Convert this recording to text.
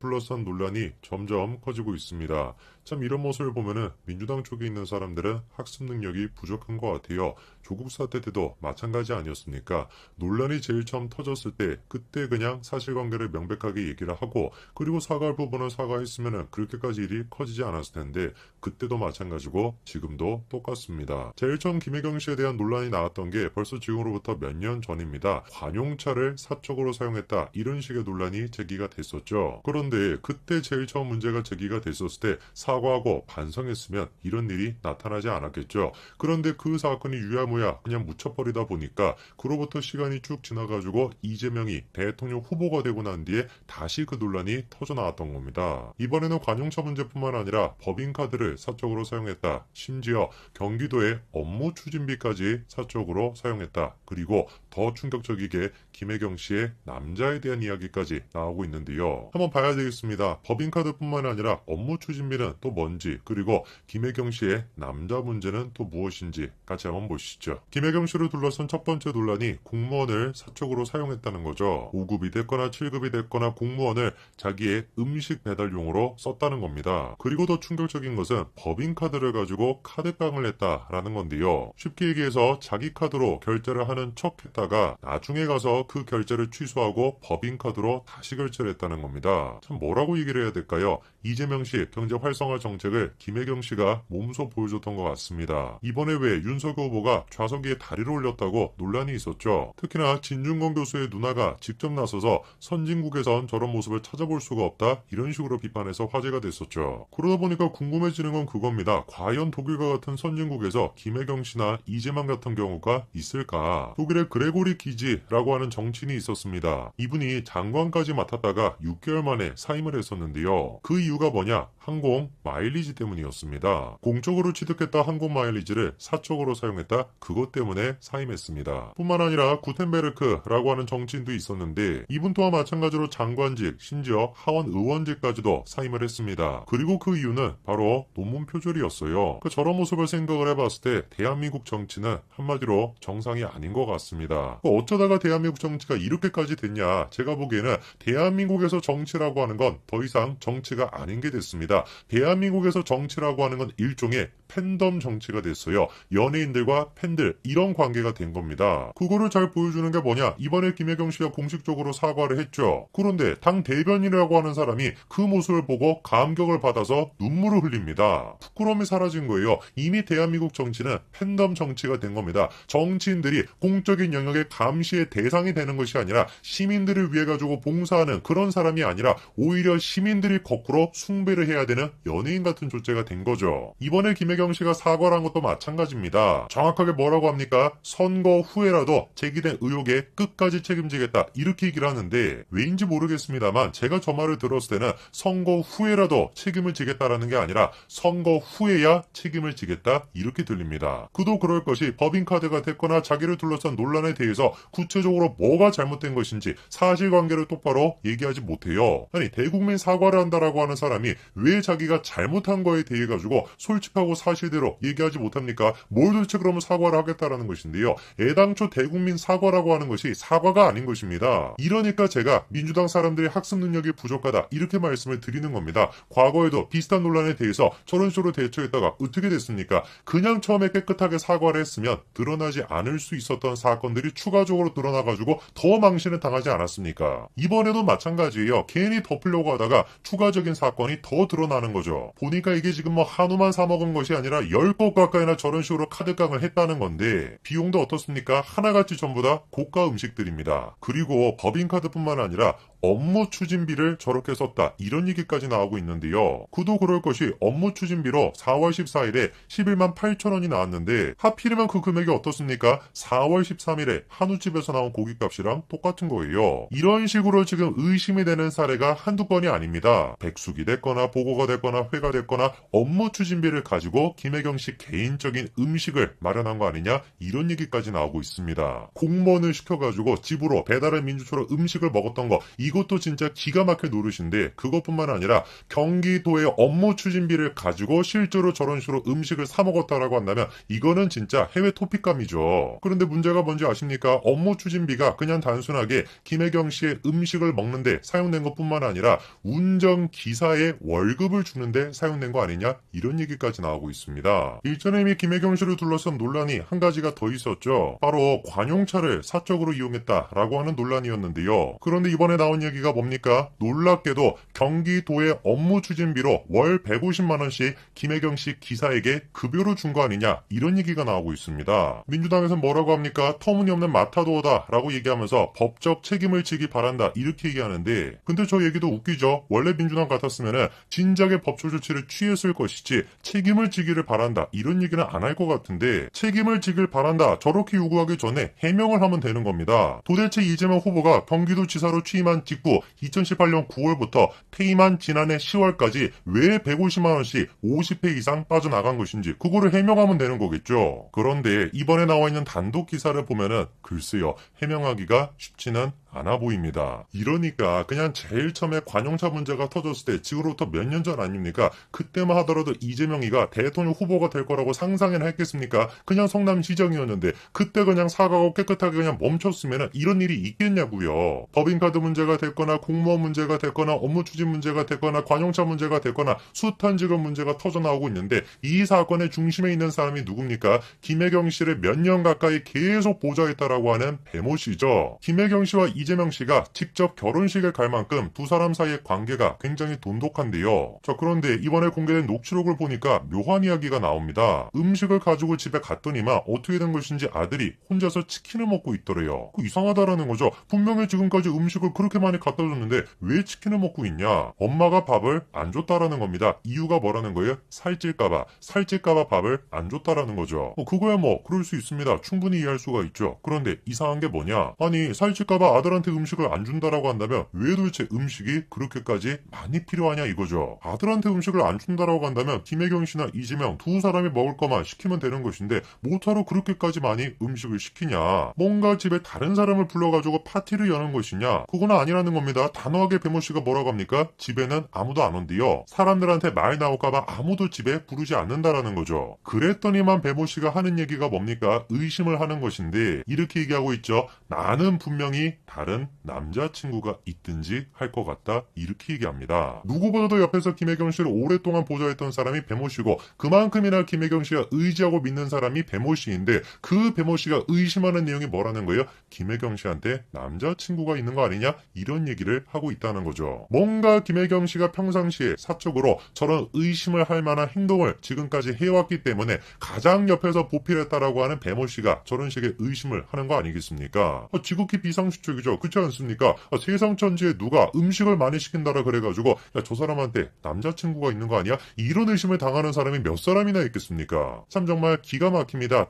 둘러싼 논란이 점점 커지고 있습니다. 참 이런 모습을 보면은 민주당 쪽에 있는 사람들은 학습 능력이 부족한 것 같아요. 조국 사태 때도 마찬가지 아니었습니까? 논란이 제일 처음 터졌을 때 그때 그냥 사실관계를 명백하게 얘기를 하고 그리고 사과할 부분은 사과했으면은 그렇게까지 일이 커지지 않았을 텐데 그때도 마찬가지고 지금도 똑같습니다. 제일 처음 김혜경 씨에 대한 논란이 나왔던 게 벌써 지금으로부터 몇 년 전입니다. 관용차를 사적으로 사용했다 이런 식의 논란이 제기가 됐었죠. 그런데 그때 제일 처음 문제가 제기가 됐었을 때 사과하고 반성했으면 이런 일이 나타나지 않았겠죠. 그런데 그 사건이 유야무야 그냥 묻혀버리다 보니까 그로부터 시간이 쭉 지나가지고 이재명이 대통령 후보가 되고 난 뒤에 다시 그 논란이 터져나왔던 겁니다. 이번에는 관용차 문제뿐만 아니라 법인카드를 사적으로 사용했다. 심지어 경기도의 업무 추진비까지 사적으로 사용했다. 그리고 더 충격적이게 김혜경 씨의 남자에 대한 이야기까지 나오고 있는데요. 한번 봐야 되겠습니다. 법인카드뿐만 아니라 업무 추진비는 또 뭔지 그리고 김혜경 씨의 남자 문제는 또 무엇인지 같이 한번 보시죠. 김혜경 씨를 둘러싼 첫 번째 논란이 공무원을 사적으로 사용했다는 거죠. 5급이 됐거나 7급이 됐거나 공무원을 자기의 음식 배달용으로 썼다는 겁니다. 그리고 더 충격적인 것은 법인카드를 가지고 카드깡을 했다라는 건데요. 쉽게 얘기해서 자기 카드로 결제를 하는 척 했다가 나중에 가서 그 결제를 취소하고 법인카드로 다시 결제를 했다는 겁니다. 참 뭐라고 얘기를 해야 될까요? 이재명 씨 경제 활성화 정책을 김혜경 씨가 몸소 보여줬던 것 같습니다. 이번에 왜 윤석열 후보가 좌석위에 다리를 올렸다고 논란이 있었죠. 특히나 진중권 교수의 누나가 직접 나서서 선진국에선 저런 모습을 찾아볼 수가 없다 이런 식으로 비판해서 화제가 됐었죠. 그러다 보니까 궁금해지는 건 그겁니다. 과연 독일과 같은 선진국에서 김혜경 씨나 이재명 같은 경우가 있을까? 독일의 그레고리 기지라고 하는 정치인이 있었습니다. 이분이 장관까지 맡았다가 6개월 만에 사임을 했었는데요. 그 이유가 뭐냐? 항공 마일리지 때문이었습니다. 공적으로 취득했다 항공 마일리지를 사적으로 사용했다? 그것 때문에 사임했습니다. 뿐만 아니라 구텐베르크라고 하는 정치인도 있었는데 이분 또한 마찬가지로 장관직, 심지어 하원 의원직까지도 사임을 했습니다. 그리고 그 이유는 바로 논문 표절이었어요. 저런 모습을 생각을 해봤을 때 대한민국 정치는 한마디로 정상이 아닌 것 같습니다. 어쩌다가 대한민국 정치가 이렇게까지 됐냐? 제가 보기에는 대한민국에서 정치라고 하는 건 더 이상 정치가 아닌 게 됐습니다. 대한민국에서 정치라고 하는 건 일종의 팬덤 정치가 됐어요. 연예인들과 팬들 이런 관계가 된 겁니다. 그거를 잘 보여주는 게 뭐냐? 이번에 김혜경 씨가 공식적으로 사과를 했죠. 그런데 당 대변인이라고 하는 사람이 그 모습을 보고 감격을 받아서 눈물을 흘립니다. 부끄러움이 사라진 거예요. 이미 대한민국 정치는 팬덤 정치가 된 겁니다. 정치인들이 공적인 영역의 감시의 대상이 되는 것이 아니라 시민들을 위해 가지고 봉사하는 그런 사람이 아니라 오히려 시민들이 거꾸로 숭배를 해야 되는 연예인 같은 존재가 된 거죠. 이번에 김혜경 씨가 사과를 한 것도 마찬가지입니다. 정확하게 뭐라고 합니까? 선거 후에라도 제기된 의혹에 끝까지 책임지겠다 이렇게 얘기를 하는데 왜인지 모르겠습니다만 제가 저 말을 들었을 때는 선거 후에라도 책임을 지겠다라는 게 아니라 선거 후에야 책임을 지겠다 이렇게 들립니다. 그도 그럴 것이 법인카드가 됐거나 자기를 둘러싼 논란에 대해서 구체적으로 뭐가 잘못된 것인지 사실관계를 똑바로 얘기하지 못해요. 아니 대국민 사과를 한다라고 하는 사람이 왜 자기가 잘못한 거에 대해 가지고 솔직하고 사실대로 얘기하지 못합니까? 뭘 도대체 그러면 사과를 하겠다라는 것인데요. 애당초 대국민 사과라고 하는 것이 사과가 아닌 것입니다. 이러니까 제가 민주당 사람들이 학습 능력이 부족하다 이렇게 말씀을 드리는 겁니다. 과거에도 비슷한 논란에 대해서 저런 식으로 대처했다가 어떻게 됐습니까? 그냥 처음에 깨끗하게 사과를 했으면 드러나지 않을 수 있었던 사건들이 추가적으로 드러나가지고 더 망신을 당하지 않았습니까? 이번에도 마찬가지예요. 괜히 덮으려고 하다가 추가적인 사건이 더 드러나는 거죠. 보니까 이게 지금 뭐 한우만 사 먹은 것이 아니라 10곳 가까이나 저런 식으로 카드깡을 했다는 건데 비용도 어떻습니까? 하나같이 전부 다 고가 음식들입니다. 그리고 법인카드뿐만 아니라 업무 추진비를 저렇게 썼다 이런 얘기까지 나오고 있는데요. 그도 그럴 것이 업무 추진비로 4월 14일에 11만 8천 원이 나왔는데 하필이면 그 금액이 어떻습니까? 4월 13일에 한우집에서 나온 고깃값이랑 똑같은 거예요. 이런 식으로 지금 의심이 되는 사례가 한두 건이 아닙니다. 백숙이 됐거나 보고가 됐거나 회가 됐거나 업무 추진비를 가지고 김혜경 씨 개인적인 음식을 마련한 거 아니냐 이런 얘기까지 나오고 있습니다. 공무원을 시켜가지고 집으로 배달의 민주처럼 음식을 먹었던 거 이것도 진짜 기가 막힐 노릇인데 그것뿐만 아니라 경기도의 업무 추진비를 가지고 실제로 저런 식으로 음식을 사 먹었다라고 한다면 이거는 진짜 해외 토픽감이죠. 그런데 문제가 뭔지 아십니까? 업무 추진비가 그냥 단순하게 김혜경 씨의 음식을 먹는데 사용된 것뿐만 아니라 운전기사의 월급을 주는데 사용된 거 아니냐? 이런 얘기까지 나오고 있습니다. 일전에 이미 김혜경 씨를 둘러싼 논란이 한 가지가 더 있었죠. 바로 관용차를 사적으로 이용했다라고 하는 논란이었는데요. 그런데 이번에 나온 얘기가 뭡니까? 놀랍게도 경기도의 업무 추진비로 월 150만 원씩 김혜경 씨 기사에게 급여로 준 거 아니냐? 이런 얘기가 나오고 있습니다. 민주당에서는 뭐라고 합니까? 터무니없는 마타도어다라고 얘기하면서 법적 책임을 지기 바란다 이렇게 얘기하는데 근데 저 얘기도 웃기죠. 원래 민주당 같았으면은 진작에 법조 조치를 취했을 것이지 책임을 지기를 바란다 이런 얘기는 안 할 것 같은데 책임을 지길 바란다 저렇게 요구하기 전에 해명을 하면 되는 겁니다. 도대체 이재명 후보가 경기도지사로 취임한 직후 2018년 9월부터 퇴임한 지난해 10월까지 왜 150만 원씩 50회 이상 빠져나간 것인지 그거를 해명하면 되는 거겠죠. 그런데 이번에 나와 있는 단독 기사를 보면은 글쎄요 해명하기가 쉽지는 않아 보입니다. 이러니까 그냥 제일 처음에 관용차 문제가 터졌을 때 지금으로부터 몇 년 전 아닙니까? 그때만 하더라도 이재명이가 대통령 후보가 될 거라고 상상이나 했겠습니까? 그냥 성남시장이었는데 그때 그냥 사과하고 깨끗하게 그냥 멈췄으면 이런 일이 있겠냐고요. 법인카드 문제가 됐거나 공무원 문제가 됐거나 업무 추진 문제가 됐거나 관용차 문제가 됐거나 숱한 직업 문제가 터져나오고 있는데 이 사건의 중심에 있는 사람이 누굽니까? 김혜경 씨를 몇 년 가까이 계속 보좌했다라고 하는 배모 씨죠. 김혜경 씨와 이재명 씨가 직접 결혼식에 갈 만큼 두 사람 사이의 관계가 굉장히 돈독한데요. 자, 그런데 이번에 공개된 녹취록을 보니까 묘한 이야기가 나옵니다. 음식을 가지고 집에 갔더니만 어떻게 된 것인지 아들이 혼자서 치킨을 먹고 있더래요. 이상하다라는 거죠. 분명히 지금까지 음식을 그렇게 많이 갖다 줬는데 왜 치킨을 먹고 있냐? 엄마가 밥을 안 줬다라는 겁니다. 이유가 뭐라는 거예요? 살찔까봐 밥을 안 줬다라는 거죠. 그거야 뭐 그럴 수 있습니다. 충분히 이해할 수가 있죠. 그런데 이상한 게 뭐냐? 아니 살찔까봐 아들한테 음식을 안 준다라고 한다면 왜 도대체 음식이 그렇게까지 많이 필요하냐 이거죠. 아들한테 음식을 안 준다라고 한다면 김혜경 씨나 이재명 두 사람이 먹을 것만 시키면 되는 것인데 뭐하러 그렇게까지 많이 음식을 시키냐. 뭔가 집에 다른 사람을 불러가지고 파티를 여는 것이냐. 그건 아니라는 겁니다. 단호하게 배모 씨가 뭐라고 합니까? 집에는 아무도 안 온대요. 사람들한테 말 나올까봐 아무도 집에 부르지 않는다라는 거죠. 그랬더니만 배모 씨가 하는 얘기가 뭡니까? 의심을 하는 것인데 이렇게 얘기하고 있죠. 나는 분명히 다른 남자친구가 있든지 할 것 같다 이렇게 얘기합니다. 누구보다도 옆에서 김혜경 씨를 오랫동안 보좌했던 사람이 배모 씨고 그만큼이나 김혜경 씨가 의지하고 믿는 사람이 배모 씨인데 그 배모 씨가 의심하는 내용이 뭐라는 거예요? 김혜경 씨한테 남자친구가 있는 거 아니냐? 이런 얘기를 하고 있다는 거죠. 뭔가 김혜경 씨가 평상시에 사적으로 저런 의심을 할 만한 행동을 지금까지 해왔기 때문에 가장 옆에서 보필했다라고 하는 배모 씨가 저런 식의 의심을 하는 거 아니겠습니까? 지극히 비상식적이죠. 그렇지 않습니까? 세상 천지에 누가 음식을 많이 시킨다라 그래가지고 야, 저 사람한테 남자친구가 있는 거 아니야? 이런 의심을 당하는 사람이 몇 사람이나 있겠습니까? 참 정말 기가 막힙니다.